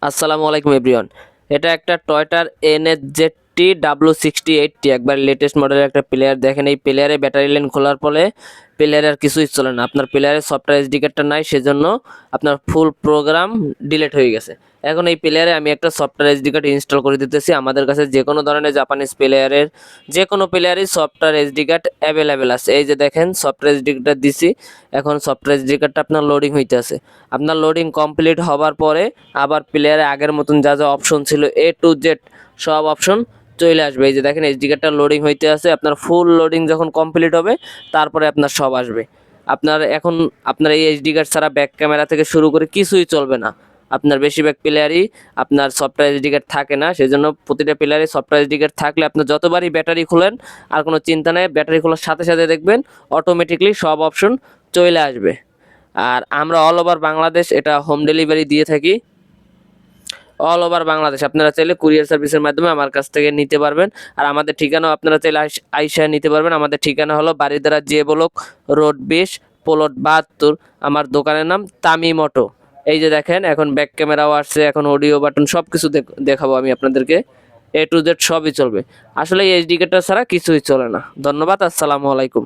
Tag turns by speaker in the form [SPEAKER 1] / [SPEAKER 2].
[SPEAKER 1] আসসালামু আলাইকুম এভরিওয়ান। এটা একটা টয়টার NSZT W68 একবার লেটেস্ট মডেলের একটা প্লেয়ার। দেখেন এই প্লেয়ারে ব্যাটারি লাইন খোলার পরে প্লেয়ারে আর কিছুই চলে না। আপনার প্লেয়ারের সফটওয়্যার এসডি কার্ডটা নাই, সেজন্য আপনার ফুল প্রোগ্রাম ডিলিট হয়ে গেছে। এখন এই প্লেয়ারে আমি একটা সফটওয়্যার এসডি কার্ড ইনস্টল করে দিতেছি। আমাদের কাছে যে কোনো ধরনের জাপানিজ প্লেয়ারের যে কোনো প্লেয়ারই সফটওয়্যার এসডি কার্ড অ্যাভেলেবেল আছে। এই যে দেখেন সফটওয়্যার এসডি কার্ডটা দিছি। এখন সফটওয়্যার এসডি কার্ডটা আপনার লোডিং হইতে আছে। আপনার লোডিং কমপ্লিট হবার পরে আবার প্লেয়ারে আগের মতন যা যা অপশন ছিল A to Z সব অপশন চলে আসবে। এই যে দেখেন এসডি কার্ডটা লোডিং হইতে আছে। আপনার ফুল লোডিং যখন কমপ্লিট হবে তারপরে আপনার সব আসবে। আপনার এই এসডি কার্ড ছাড়া ব্যাক ক্যামেরা থেকে শুরু করে কিছুই চলবে না। আপনার বেশিরভাগ প্লেয়ারই আপনার সফটওয়্যার এসডি কার্ড থাকে না, সেজন্য প্রতিটা প্লেয়ারে সফটওয়্যার এসডি কার্ড থাকলে আপনার যতবারই ব্যাটারি খুলেন আর কোনো চিন্তা নেই, ব্যাটারি খোলার সাথে সাথে দেখবেন অটোমেটিকলি সব অপশন চলে আসবে। আর আমরা অল ওভার বাংলাদেশ এটা হোম ডেলিভারি দিয়ে থাকি। অল ওভার বাংলাদেশ আপনারা চাইলে কুরিয়ার সার্ভিসের মাধ্যমে আমার কাছ থেকে নিতে পারবেন। আর আমাদের ঠিকানাও আপনারা চাইলে আইসা নিতে পারবেন। আমাদের ঠিকানা হলো Baridhara J block road 20 plot 72। আমার দোকানের নাম তামিম অটো। এই যে দেখেন এখন ব্যাক ক্যামেরাও আসছে, এখন অডিও বাটন সব কিছু দেখাবো আমি আপনাদেরকে। A to Z সবই চলবে। আসলে এই এসডি কার্ডটা ছাড়া কিছুই চলে না। ধন্যবাদ, আসসালামু আলাইকুম।